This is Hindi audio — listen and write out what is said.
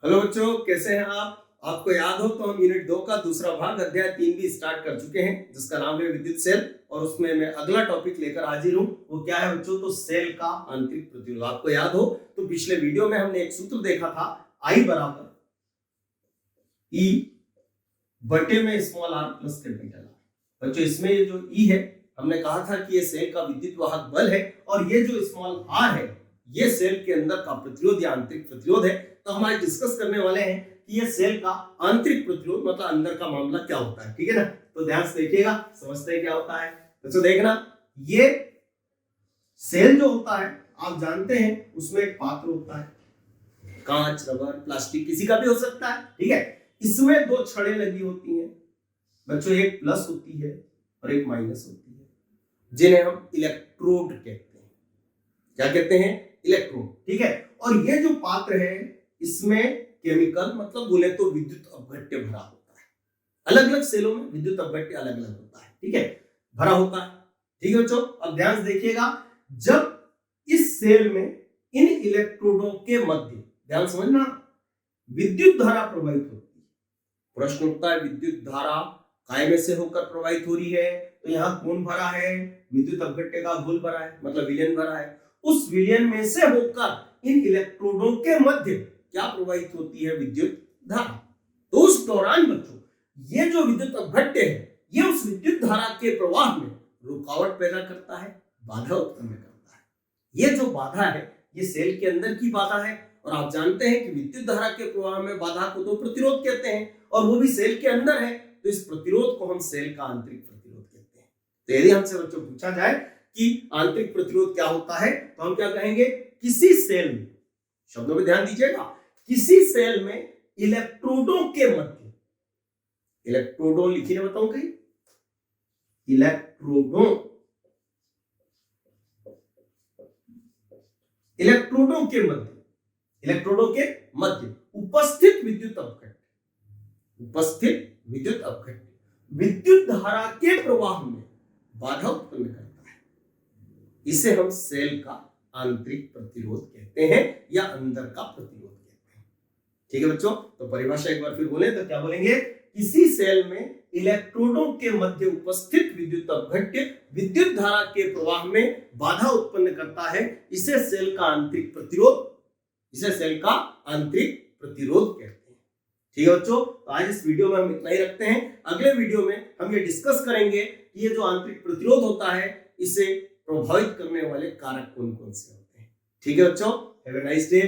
हेलो बच्चों, कैसे हैं आप? आपको याद हो तो हम यूनिट 2 का दूसरा भाग अध्याय 3 भी स्टार्ट कर चुके हैं, जिसका नाम है विद्युत सेल। और उसमें मैं अगला टॉपिक लेकर हाजिर हूं। वो क्या है बच्चों? तो सेल का आंतरिक प्रतिरोध। आपको याद हो तो पिछले वीडियो में हमने एक सूत्र देखा था, I बराबर E बटे में small r plus capital R। बच्चों इसमें ये जो E है, हमने कहा था कि ये सेल का विद्युत वाहक बल है, और ये जो स्मॉल r है ये सेल के अंदर का प्रतिरोध या आंतरिक प्रतिरोध है। तो हम आज डिस्कस करने वाले हैं कि ये सेल का आंतरिक प्रतिरोध मतलब अंदर का मामला क्या होता है। ठीक है ना? तो ध्यान से देखिएगा, समझते हैं क्या होता है। तो देखना, ये सेल जो होता है आप जानते हैं उसमें एक पात्र होता है, कांच, रबर, प्लास्टिक, किसी का भी हो सकता है। ठीक है, इसमें दो छड़ें लगी होती हैं बच्चों, एक प्लस होती है और एक माइनस होती है, जिन्हें हम इलेक्ट्रोड कहते हैं। क्या कहते हैं? इलेक्ट्रोड। ठीक है, और ये जो पात्र है इसमें केमिकल मतलब बोले तो विद्युत अपघट्य भरा होता है। अलग अलग सेलों में विद्युत अपघट्य अलग अलग होता है। ठीक है, भरा होता है। ठीक है बच्चों, अब ध्यान से देखिएगा, जब इस सेल में इन इलेक्ट्रोडों के मध्य, ध्यान समझना, विद्युत धारा प्रवाहित होती है। प्रश्न उठता है, विद्युत धारा काय में से होकर प्रवाहित हो रही है? तो यहाँ कौन भरा है? विद्युत अपघट्य का घोल भरा है, मतलब विलयन भरा है। उस विलयन में से होकर इन इलेक्ट्रोडों के मध्य क्या प्रवाहित होती है? विद्युत धारा। तो उस दौरान बच्चों ये जो विद्युत अपघट्य है ये उस विद्युत धारा के प्रवाह में रुकावट पैदा करता है, बाधा उत्पन्न करता है। ये जो बाधा है ये सेल के अंदर की बाधा है, और आप जानते हैं कि विद्युत धारा के प्रवाह में बाधा को तो प्रतिरोध कहते हैं, और वो भी सेल के अंदर है। तो इस प्रतिरोध को हम सेल का आंतरिक प्रतिरोध कहते हैं। तो यदि हमसे बच्चों पूछा जाए कि आंतरिक प्रतिरोध क्या होता है, तो हम क्या कहेंगे? किसी सेल में, शब्दों में ध्यान दीजिएगा, किसी सेल में इलेक्ट्रोडों के मध्य, इलेक्ट्रोडों लिखिए, बताऊं कहीं, इलेक्ट्रोडों के मध्य, इलेक्ट्रोडों के मध्य उपस्थित विद्युत अपघट्य, उपस्थित विद्युत अपघट्य विद्युत धारा के प्रवाह में बाधा उत्पन्न करता है। इसे हम सेल का आंतरिक प्रतिरोध कहते हैं या अंदर का प्रतिरोध कहते हैं। ठीक है बच्चों, तो परिभाषा एक बार फिर बोले तो क्या बोलेंगे? किसी सेल में इलेक्ट्रोडों के मध्य उपस्थित विद्युत अपघट्य विद्युत धारा के प्रवाह में बाधा उत्पन्न करता है। इसे सेल का आंतरिक प्रतिरोध, इसे सेल का आंतरिक प्रतिरोध कहते हैं। ठीक है बच्चों, तो आज इस वीडियो में हम इतना ही रखते हैं। अगले वीडियो में हम ये डिस्कस करेंगे कि ये जो आंतरिक प्रतिरोध होता है इसे प्रभावित करने वाले कारक कौन कौन से होते हैं। ठीक है बच्चों, हैव अ नाइस डे।